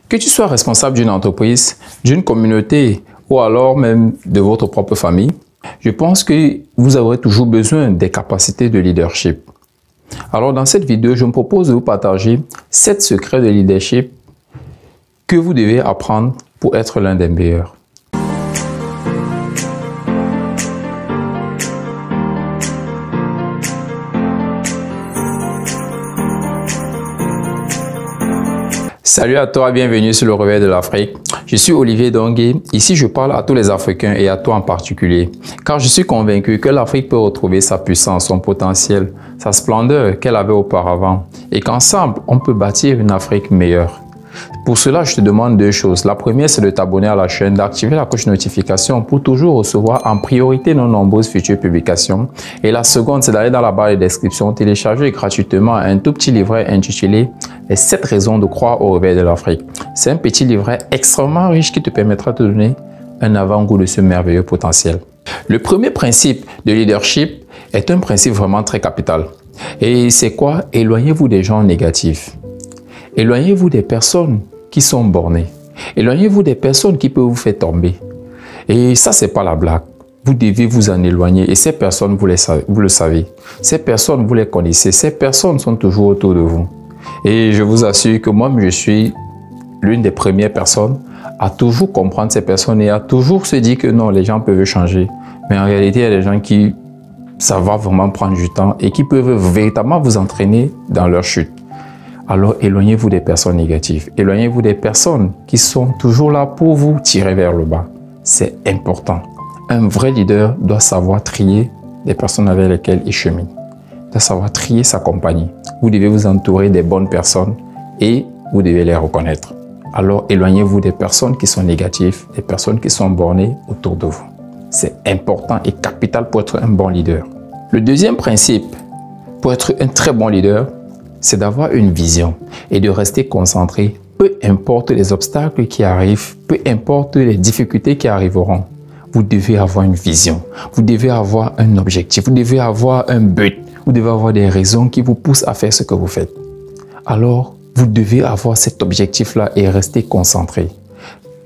Que tu sois responsable d'une entreprise, d'une communauté ou alors même de votre propre famille, je pense que vous aurez toujours besoin des capacités de leadership. Alors dans cette vidéo, je me propose de vous partager 7 secrets de leadership que vous devez apprendre pour être l'un des meilleurs. Salut à toi, bienvenue sur le Réveil de l'Afrique. Je suis Olivier Dongué. Ici, je parle à tous les Africains et à toi en particulier, car je suis convaincu que l'Afrique peut retrouver sa puissance, son potentiel, sa splendeur qu'elle avait auparavant et qu'ensemble, on peut bâtir une Afrique meilleure. Pour cela, je te demande 2 choses. La première, c'est de t'abonner à la chaîne, d'activer la cloche de notification pour toujours recevoir en priorité nos nombreuses futures publications. Et la seconde, c'est d'aller dans la barre de description, télécharger gratuitement un tout petit livret intitulé « Les 7 raisons de croire au réveil de l'Afrique ». C'est un petit livret extrêmement riche qui te permettra de te donner un avant-goût de ce merveilleux potentiel. Le premier principe de leadership est un principe vraiment très capital. Et c'est quoi? Éloignez-vous des gens négatifs. Éloignez-vous des personnes qui sont bornées. Éloignez-vous des personnes qui peuvent vous faire tomber. Et ça, c'est pas la blague. Vous devez vous en éloigner. Et ces personnes, vous le savez. Ces personnes, vous les connaissez. Ces personnes sont toujours autour de vous. Et je vous assure que moi, je suis l'une des premières personnes à toujours comprendre ces personnes et à toujours se dire que non, les gens peuvent changer. Mais en réalité, il y a des gens qui, ça va vraiment prendre du temps et qui peuvent véritablement vous entraîner dans leur chute. Alors, éloignez-vous des personnes négatives. Éloignez-vous des personnes qui sont toujours là pour vous tirer vers le bas. C'est important. Un vrai leader doit savoir trier les personnes avec lesquelles il chemine. Il doit savoir trier sa compagnie. Vous devez vous entourer des bonnes personnes et vous devez les reconnaître. Alors, éloignez-vous des personnes qui sont négatives, des personnes qui sont bornées autour de vous. C'est important et capital pour être un bon leader. Le deuxième principe pour être un très bon leader, c'est d'avoir une vision et de rester concentré, peu importe les obstacles qui arrivent, peu importe les difficultés qui arriveront. Vous devez avoir une vision, vous devez avoir un objectif, vous devez avoir un but, vous devez avoir des raisons qui vous poussent à faire ce que vous faites. Alors, vous devez avoir cet objectif-là et rester concentré.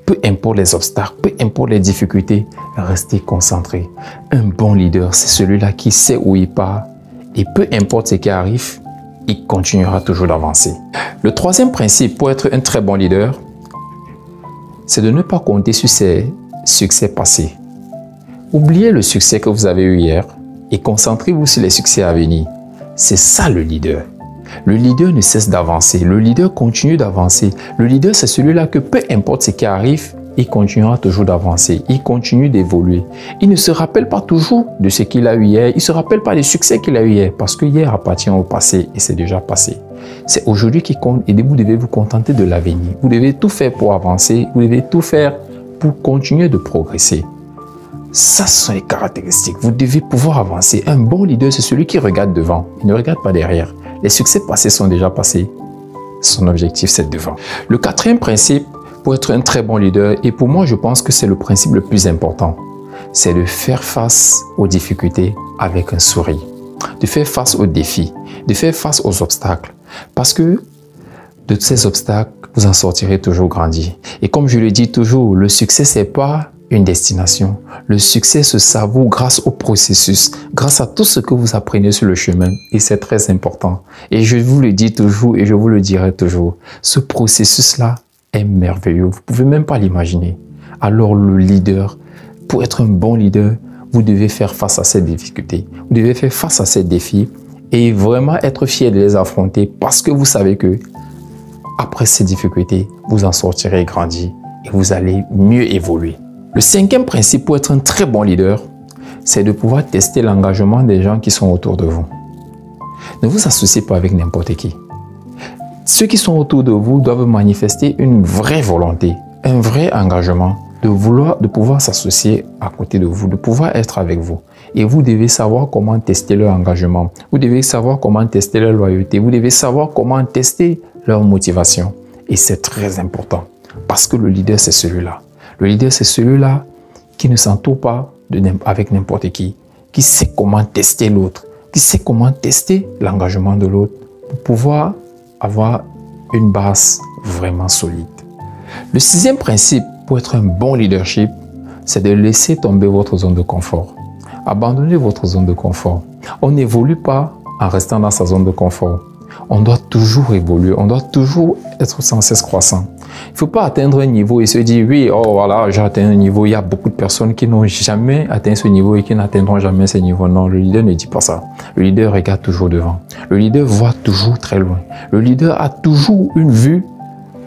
Peu importe les obstacles, peu importe les difficultés, restez concentré. Un bon leader, c'est celui-là qui sait où il part et peu importe ce qui arrive, il continuera toujours d'avancer. Le troisième principe pour être un très bon leader, c'est de ne pas compter sur ses succès passés. Oubliez le succès que vous avez eu hier et concentrez-vous sur les succès à venir. C'est ça le leader. Le leader ne cesse d'avancer. Le leader continue d'avancer. Le leader, c'est celui-là que peu importe ce qui arrive, il continuera toujours d'avancer. Il continue d'évoluer. Il ne se rappelle pas toujours de ce qu'il a eu hier. Il ne se rappelle pas des succès qu'il a eu hier parce que hier appartient au passé et c'est déjà passé. C'est aujourd'hui qui compte et vous devez vous contenter de l'avenir. Vous devez tout faire pour avancer. Vous devez tout faire pour continuer de progresser. Ça, ce sont les caractéristiques. Vous devez pouvoir avancer. Un bon leader, c'est celui qui regarde devant. Il ne regarde pas derrière. Les succès passés sont déjà passés. Son objectif, c'est devant. Le quatrième principe pour être un très bon leader, et pour moi, je pense que c'est le principe le plus important, c'est de faire face aux difficultés avec un sourire, de faire face aux défis, de faire face aux obstacles. Parce que de ces obstacles, vous en sortirez toujours grandi. Et comme je le dis toujours, le succès, c'est pas une destination. Le succès se savoure grâce au processus, grâce à tout ce que vous apprenez sur le chemin. Et c'est très important. Et je vous le dis toujours et je vous le dirai toujours. Ce processus-là est merveilleux. Vous ne pouvez même pas l'imaginer. Alors le leader, pour être un bon leader, vous devez faire face à ces difficultés. Vous devez faire face à ces défis et vraiment être fier de les affronter parce que vous savez que après ces difficultés, vous en sortirez grandi et vous allez mieux évoluer. Le cinquième principe pour être un très bon leader, c'est de pouvoir tester l'engagement des gens qui sont autour de vous. Ne vous associez pas avec n'importe qui. Ceux qui sont autour de vous doivent manifester une vraie volonté, un vrai engagement de pouvoir s'associer à côté de vous, de pouvoir être avec vous. Et vous devez savoir comment tester leur engagement. Vous devez savoir comment tester leur loyauté. Vous devez savoir comment tester leur motivation. Et c'est très important parce que le leader, c'est celui-là. Le leader, c'est celui-là qui ne s'entoure pas avec n'importe qui sait comment tester l'autre, qui sait comment tester l'engagement de l'autre pour pouvoir avoir une base vraiment solide. Le sixième principe pour être un bon leadership, c'est de laisser tomber votre zone de confort. Abandonnez votre zone de confort. On n'évolue pas en restant dans sa zone de confort. On doit toujours évoluer, on doit toujours être sans cesse croissant. Il ne faut pas atteindre un niveau et se dire, oui, oh voilà, j'ai atteint un niveau. Il y a beaucoup de personnes qui n'ont jamais atteint ce niveau et qui n'atteindront jamais ce niveau. Non, le leader ne dit pas ça. Le leader regarde toujours devant. Le leader voit toujours très loin. Le leader a toujours une vue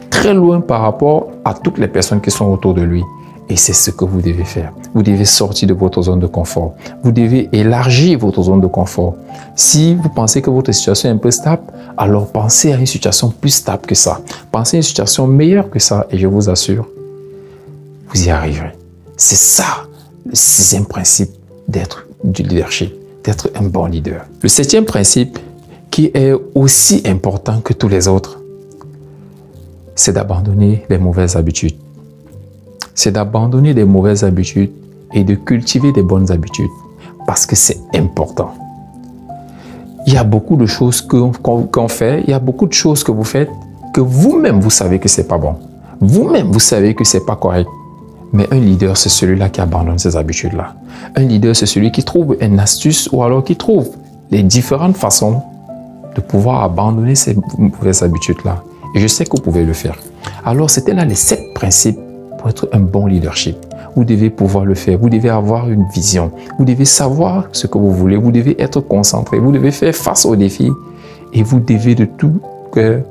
très loin par rapport à toutes les personnes qui sont autour de lui. Et c'est ce que vous devez faire. Vous devez sortir de votre zone de confort. Vous devez élargir votre zone de confort. Si vous pensez que votre situation est un peu stable, alors pensez à une situation plus stable que ça. Pensez à une situation meilleure que ça et je vous assure, vous y arriverez. C'est ça le sixième principe d'être du leadership, d'être un bon leader. Le septième principe, qui est aussi important que tous les autres, c'est d'abandonner les mauvaises habitudes. C'est d'abandonner des mauvaises habitudes et de cultiver des bonnes habitudes parce que c'est important. Il y a beaucoup de choses qu'on fait, il y a beaucoup de choses que vous faites que vous-même vous savez que c'est pas bon. Vous-même vous savez que c'est pas correct. Mais un leader, c'est celui-là qui abandonne ces habitudes-là. Un leader, c'est celui qui trouve une astuce ou alors qui trouve les différentes façons de pouvoir abandonner ces mauvaises habitudes-là. Et je sais que vous pouvez le faire. Alors, c'était là les 7 principes pour être un bon leadership. Vous devez pouvoir le faire. Vous devez avoir une vision. Vous devez savoir ce que vous voulez. Vous devez être concentré. Vous devez faire face aux défis. Et vous devez de tout cœur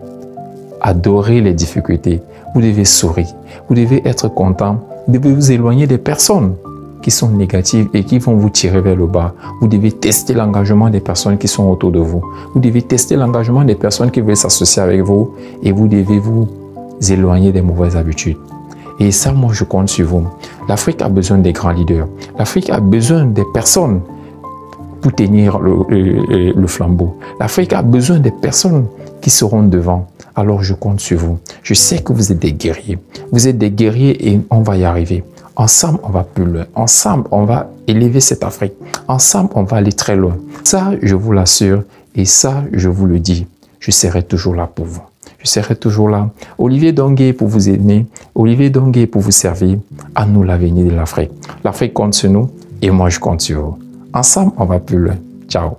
adorer les difficultés. Vous devez sourire. Vous devez être content. Vous devez vous éloigner des personnes qui sont négatives et qui vont vous tirer vers le bas. Vous devez tester l'engagement des personnes qui sont autour de vous. Vous devez tester l'engagement des personnes qui veulent s'associer avec vous et vous devez vous éloigner des mauvaises habitudes. Et ça, moi, je compte sur vous. L'Afrique a besoin des grands leaders. L'Afrique a besoin des personnes pour tenir le flambeau. L'Afrique a besoin des personnes qui seront devant. Alors, je compte sur vous. Je sais que vous êtes des guerriers. Vous êtes des guerriers et on va y arriver. Ensemble, on va plus loin. Ensemble, on va élever cette Afrique. Ensemble, on va aller très loin. Ça, je vous l'assure. Et ça, je vous le dis. Je serai toujours là pour vous. Je serai toujours là. Olivier Dongué pour vous aimer. Olivier Dongué pour vous servir. À nous l'avenir de l'Afrique. L'Afrique compte sur nous et moi je compte sur vous. Ensemble, on va plus loin. Ciao.